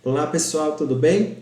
Olá pessoal, tudo bem?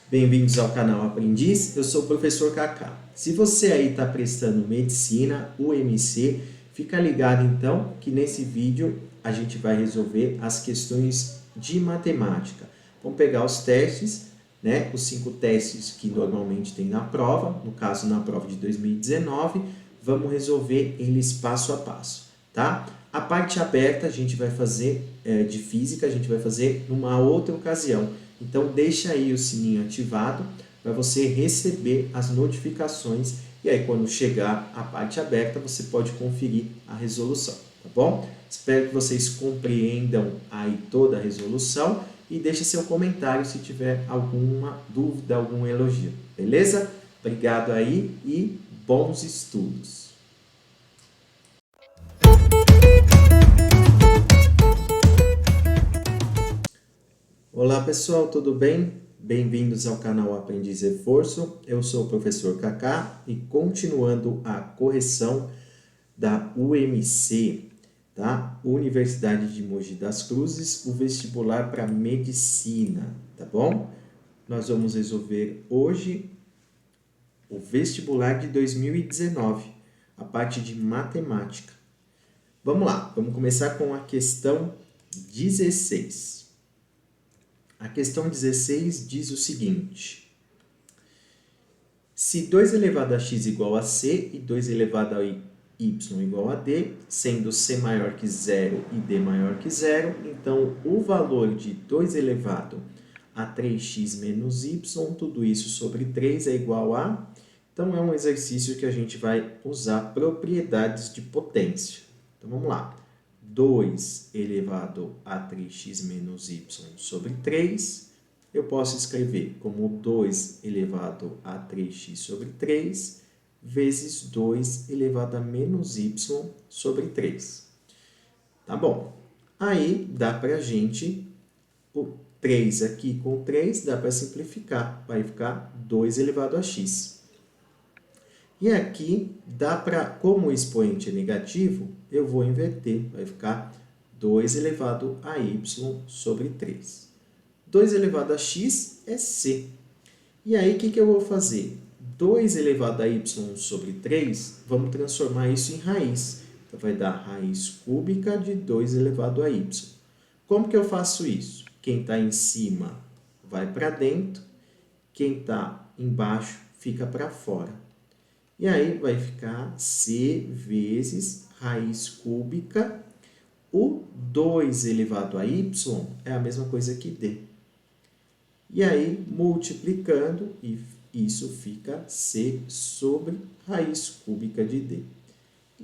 Bem-vindos ao canal Aprendiz, eu sou o professor Kaká. Se você aí está prestando Medicina, UMC, fica ligado então que nesse vídeo a gente vai resolver as questões de matemática. Vamos pegar os testes, né? Os 5 testes que normalmente tem na prova, no caso na prova de 2019, vamos resolver eles passo a passo, tá? A parte aberta a gente vai fazer de física, a gente vai fazer numa outra ocasião. Então deixa aí o sininho ativado para você receber as notificações e aí quando chegar a parte aberta você pode conferir a resolução, tá bom? Espero que vocês compreendam aí toda a resolução e deixe seu comentário se tiver alguma dúvida, algum elogio, beleza? Obrigado aí e bons estudos! Olá pessoal, tudo bem? Bem-vindos ao canal Aprendiz Reforço. Eu sou o professor Kaká e continuando a correção da UMC, tá? Universidade de Mogi das Cruzes, o vestibular para medicina, tá bom? Nós vamos resolver hoje o vestibular de 2019, a parte de matemática. Vamos lá, vamos começar com a questão 16. A questão 16 diz o seguinte: se 2 elevado a x igual a c e 2 elevado a y igual a d, sendo c maior que zero e d maior que zero, então o valor de 2 elevado a 3x menos y, tudo isso sobre 3 é igual a... Então, é um exercício que a gente vai usar propriedades de potência. Então, vamos lá. 2 elevado a 3x menos y sobre 3, eu posso escrever como 2 elevado a 3x sobre 3, vezes 2 elevado a menos y sobre 3. Tá bom. Aí, dá para a gente, o 3 aqui com 3, dá para simplificar. Vai ficar 2 elevado a x. E aqui, dá para, como o expoente é negativo, eu vou inverter, vai ficar 2 elevado a y sobre 3. 2 elevado a x é c. E aí, o que eu vou fazer? 2 elevado a y sobre 3, vamos transformar isso em raiz. Então, vai dar raiz cúbica de 2 elevado a y. Como que eu faço isso? Quem está em cima vai para dentro, quem está embaixo fica para fora. E aí vai ficar c vezes raiz cúbica. O 2 elevado a y é a mesma coisa que d. E aí, multiplicando, isso fica c sobre raiz cúbica de d.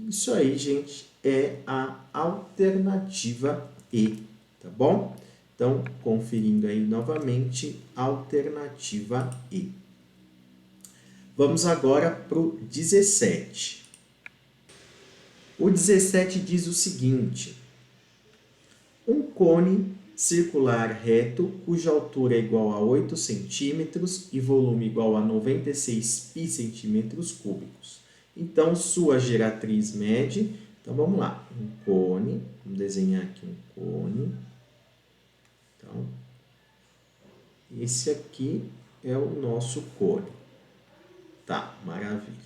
Isso aí, gente, é a alternativa E, tá bom? Então, conferindo aí novamente, alternativa E. Vamos agora para o 17. O 17 diz o seguinte: um cone circular reto, cuja altura é igual a 8 centímetros e volume igual a 96 pi centímetros cúbicos. Então, sua geratriz mede... Então, vamos lá. Um cone, vamos desenhar aqui um cone. Então, esse aqui é o nosso cone. Tá, maravilha.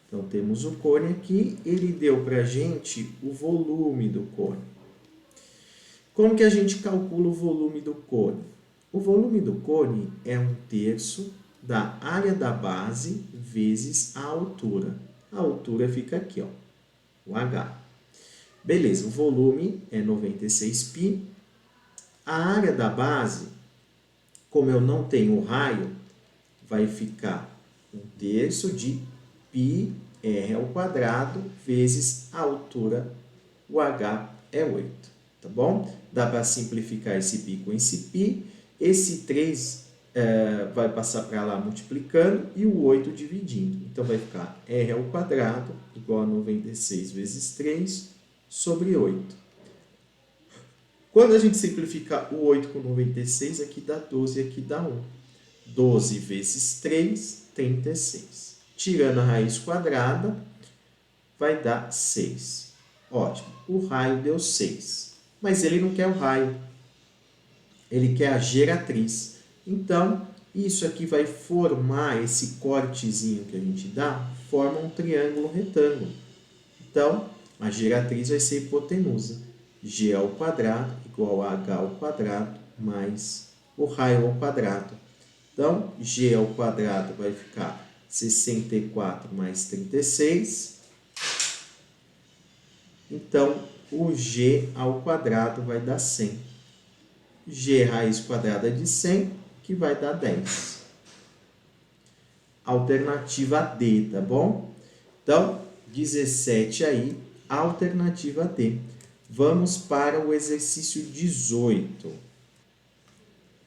Então, temos o cone aqui, ele deu para a gente o volume do cone. Como que a gente calcula o volume do cone? O volume do cone é 1/3 da área da base vezes a altura. A altura fica aqui, ó, o H. Beleza, o volume é 96 π. A área da base, como eu não tenho raio, vai ficar 1/3 de πr ao quadrado vezes a altura, o H é 8, tá bom? Dá para simplificar esse π com esse π, esse 3 vai passar para lá multiplicando e o 8 dividindo. Então, vai ficar r ao quadrado igual a 96 vezes 3 sobre 8. Quando a gente simplifica o 8 com 96, aqui dá 12 e aqui dá 1. 12 vezes 3, 36. Tirando a raiz quadrada, vai dar 6. Ótimo. O raio deu 6. Mas ele não quer o raio. ele quer a geratriz. Então, isso aqui vai formar, esse cortezinho que a gente dá, forma um triângulo retângulo. Então, a geratriz vai ser hipotenusa. G ao quadrado igual a H ao quadrado mais o raio ao quadrado. Então, G ao quadrado vai ficar 64 mais 36. Então, o G ao quadrado vai dar 100. G raiz quadrada de 100, que vai dar 10. Alternativa D, tá bom? Então, 17 aí, alternativa D. Vamos para o exercício 18.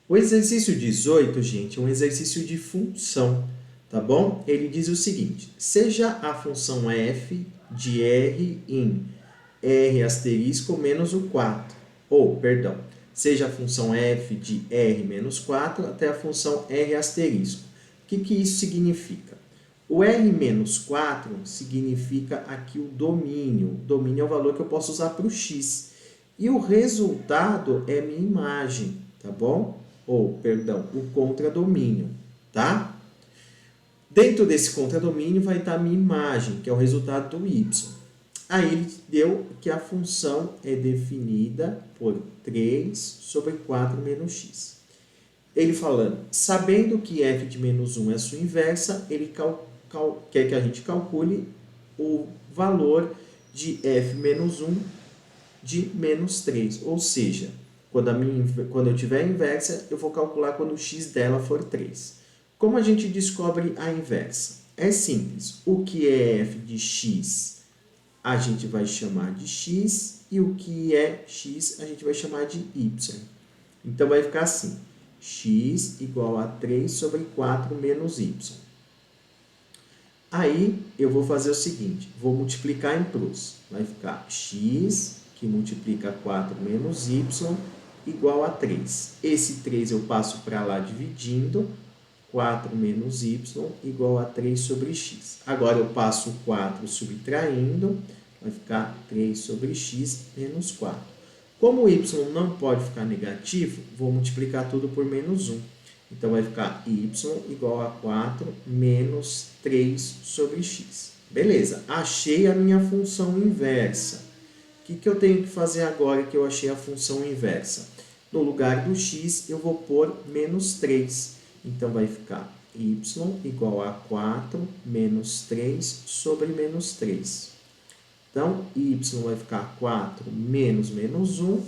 O exercício 18, gente, é um exercício de função, tá bom? Ele diz o seguinte: seja a função f de r em r asterisco menos o 4. Ou, perdão, seja a função f de r menos 4 até a função r asterisco. O que isso significa? O r menos 4 significa aqui o domínio. O domínio é o valor que eu posso usar para o x. E o resultado é minha imagem, tá bom? Ou, perdão, o contradomínio, tá? Dentro desse contradomínio vai estar a minha imagem, que é o resultado do y. Aí ele deu que a função é definida por 3 sobre 4 menos x. Ele falando, sabendo que f de menos 1 é a sua inversa, ele quer que a gente calcule o valor de f menos 1 de menos 3. Ou seja, quando eu tiver a inversa, eu vou calcular quando o x dela for 3. Como a gente descobre a inversa? É simples. O que é f de x, a gente vai chamar de x, e o que é x, a gente vai chamar de y. Então, vai ficar assim, x igual a 3 sobre 4 menos y. Aí, eu vou fazer o seguinte, vou multiplicar em plus. Vai ficar x, que multiplica 4 menos y, igual a 3. Esse 3 eu passo para lá dividindo, 4 menos y igual a 3 sobre x. Agora eu passo o 4 subtraindo, vai ficar 3 sobre x menos 4. Como o y não pode ficar negativo, vou multiplicar tudo por menos 1. Então, vai ficar y igual a 4 menos 3 sobre x. Beleza, achei a minha função inversa. O que eu tenho que fazer agora que eu achei a função inversa? No lugar do x, eu vou pôr menos 3. Então, vai ficar y igual a 4 menos 3 sobre menos 3. Então, y vai ficar 4 menos menos 1.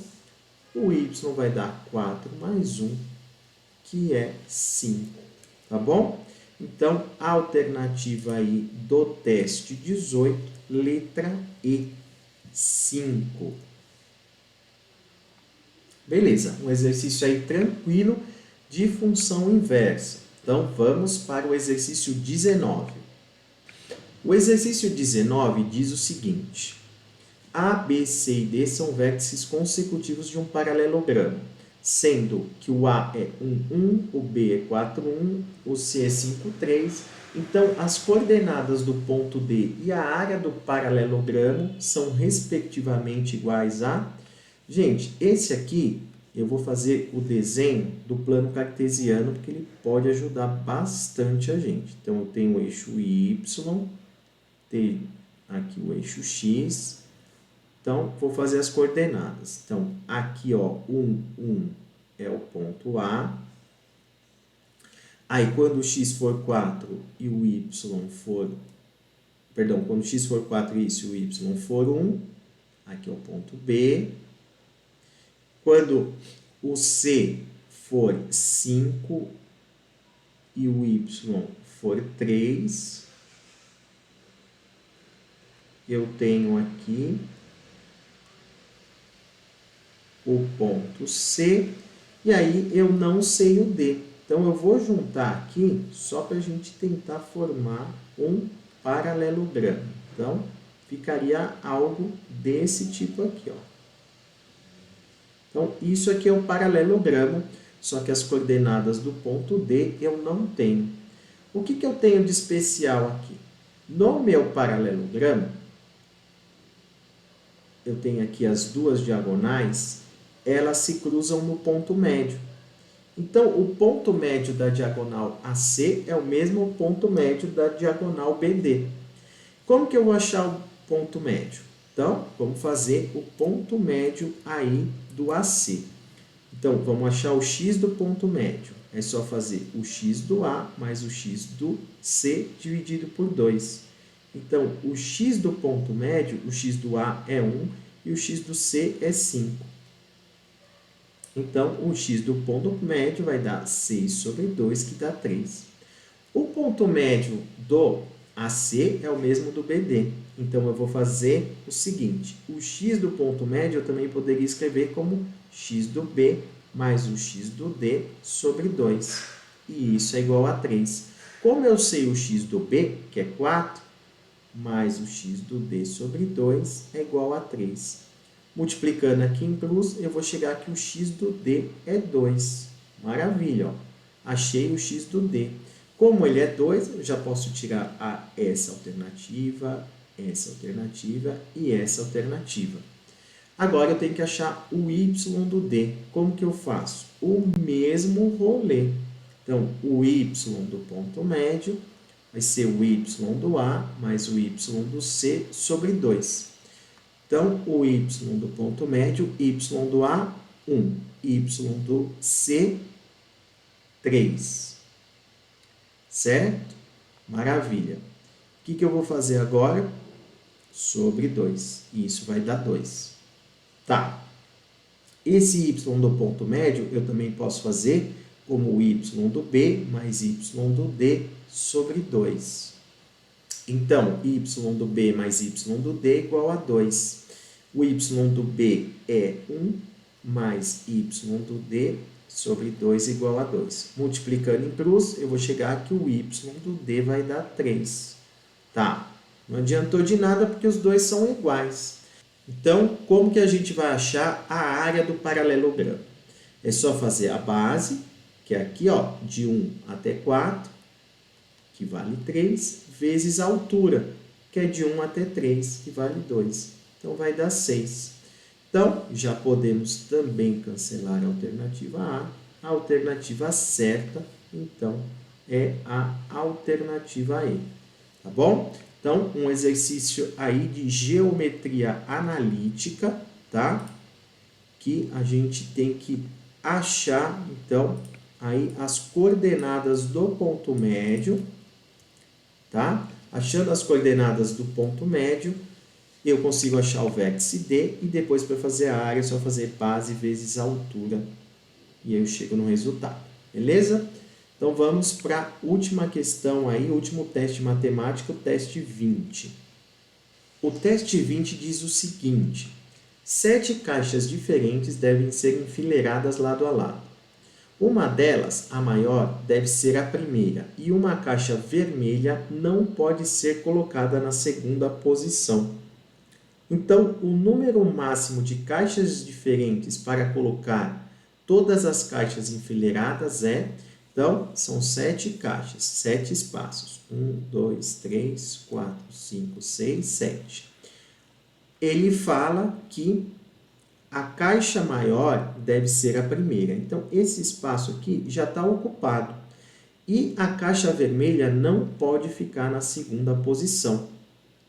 O y vai dar 4 mais 1, que é 5. Tá bom? Então, a alternativa aí do teste 18, letra E, 5. Beleza, um exercício aí tranquilo de função inversa. Então, vamos para o exercício 19. O exercício 19 diz o seguinte: A, B, C e D são vértices consecutivos de um paralelogramo, sendo que o A é 1, 1, o B é 4, 1, o C é 5, 3. Então, as coordenadas do ponto D e a área do paralelogramo são respectivamente iguais a... Gente, esse aqui eu vou fazer o desenho do plano cartesiano, porque ele pode ajudar bastante a gente. Então, eu tenho o eixo Y, tenho aqui o eixo X. Então, vou fazer as coordenadas. Então, aqui, ó, 1, 1 é o ponto A. Aí, quando o x for 4 e o y for... Perdão, quando o x for 4 e o y for 1, aqui é o ponto B. Quando o C for 5 e o y for 3, eu tenho aqui o ponto C, e aí eu não sei o D. Então, eu vou juntar aqui só para a gente tentar formar um paralelogramo. Então, ficaria algo desse tipo aqui, ó. Então, isso aqui é um paralelogramo, só que as coordenadas do ponto D eu não tenho. O que eu tenho de especial aqui? No meu paralelogramo, eu tenho aqui as duas diagonais, elas se cruzam no ponto médio. Então, o ponto médio da diagonal AC é o mesmo ponto médio da diagonal BD. Como que eu vou achar o ponto médio? Então, vamos fazer o ponto médio aí do AC. Então, vamos achar o x do ponto médio. É só fazer o x do A mais o x do C dividido por 2. Então, o x do ponto médio, o x do A é 1 e o x do C é 5. Então, o x do ponto médio vai dar 6 sobre 2, que dá 3. O ponto médio do AC é o mesmo do BD. Então, eu vou fazer o seguinte. O x do ponto médio eu também poderia escrever como x do B mais o x do D sobre 2. E isso é igual a 3. Como eu sei o x do B, que é 4, mais o x do D sobre 2 é igual a 3. Multiplicando aqui em plus, eu vou chegar que o x do D é 2. Maravilha, ó. Achei o x do D. Como ele é 2, eu já posso tirar essa alternativa e essa alternativa. Agora eu tenho que achar o y do D. Como que eu faço? O mesmo rolê. Então, o y do ponto médio vai ser o y do A mais o y do C sobre 2. Então, o y do ponto médio, y do A, 1. Y do C, 3. Certo? Maravilha. O que eu vou fazer agora? Sobre 2. E isso vai dar 2. Tá. Esse y do ponto médio eu também posso fazer como y do B mais y do D sobre 2. Então, y do B mais y do D é igual a 2. O y do B é 1 mais y do D sobre 2 igual a 2. Multiplicando em plus, eu vou chegar que o y do D vai dar 3. Tá, não adiantou de nada porque os dois são iguais. Então, como que a gente vai achar a área do paralelogramo? É só fazer a base, que é aqui, ó, de 1 até 4, que vale 3, vezes a altura, que é de 1 até 3, que vale 2. Então, vai dar 6. Então, já podemos também cancelar a alternativa A. A alternativa certa, então, é a alternativa E. Tá bom? Então, um exercício aí de geometria analítica, tá? Que a gente tem que achar, então, aí as coordenadas do ponto médio, tá? Achando as coordenadas do ponto médio, eu consigo achar o vértice D e depois para fazer a área é só fazer base vezes a altura e aí eu chego no resultado, beleza? Então vamos para a última questão aí, último teste matemático, o teste 20. O teste 20 diz o seguinte: 7 caixas diferentes devem ser enfileiradas lado a lado. Uma delas, a maior, deve ser a primeira e uma caixa vermelha não pode ser colocada na segunda posição. Então, o número máximo de caixas diferentes para colocar todas as caixas enfileiradas é... Então, são 7 caixas, 7 espaços. 1, 2, 3, 4, 5, 6, 7. Ele fala que a caixa maior deve ser a primeira. Então, esse espaço aqui já está ocupado. E a caixa vermelha não pode ficar na segunda posição,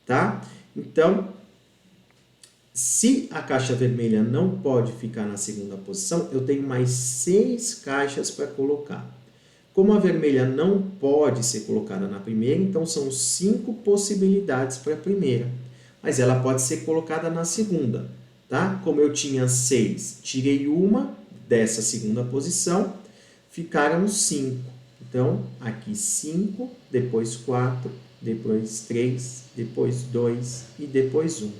tá? Então, se a caixa vermelha não pode ficar na segunda posição, eu tenho mais 6 caixas para colocar. Como a vermelha não pode ser colocada na primeira, então são 5 possibilidades para a primeira. Mas ela pode ser colocada na segunda, tá? Como eu tinha 6, tirei uma dessa segunda posição, ficaram 5. Então, aqui 5, depois 4, depois 3, depois 2 e depois 1.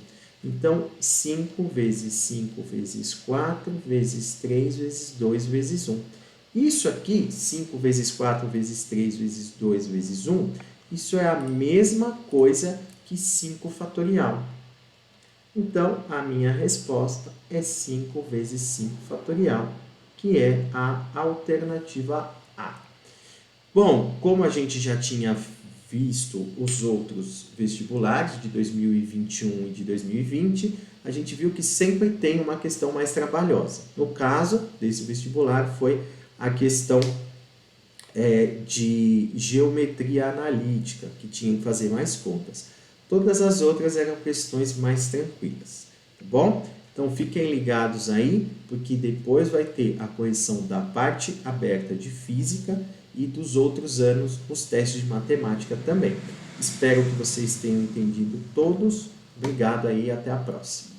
Então, 5 vezes 5 vezes 4, vezes 3, vezes 2, vezes 1. Isso aqui, 5 vezes 4 vezes 3 vezes 2 vezes 1, isso é a mesma coisa que 5 fatorial. Então, a minha resposta é 5 vezes 5 fatorial, que é a alternativa A. Bom, como a gente já tinha visto os outros vestibulares de 2021 e de 2020, a gente viu que sempre tem uma questão mais trabalhosa. No caso desse vestibular foi a questão de geometria analítica, que tinha que fazer mais contas. Todas as outras eram questões mais tranquilas, tá bom? Então fiquem ligados aí, porque depois vai ter a correção da parte aberta de física e dos outros anos os testes de matemática também. Espero que vocês tenham entendido todos. Obrigado aí, até a próxima.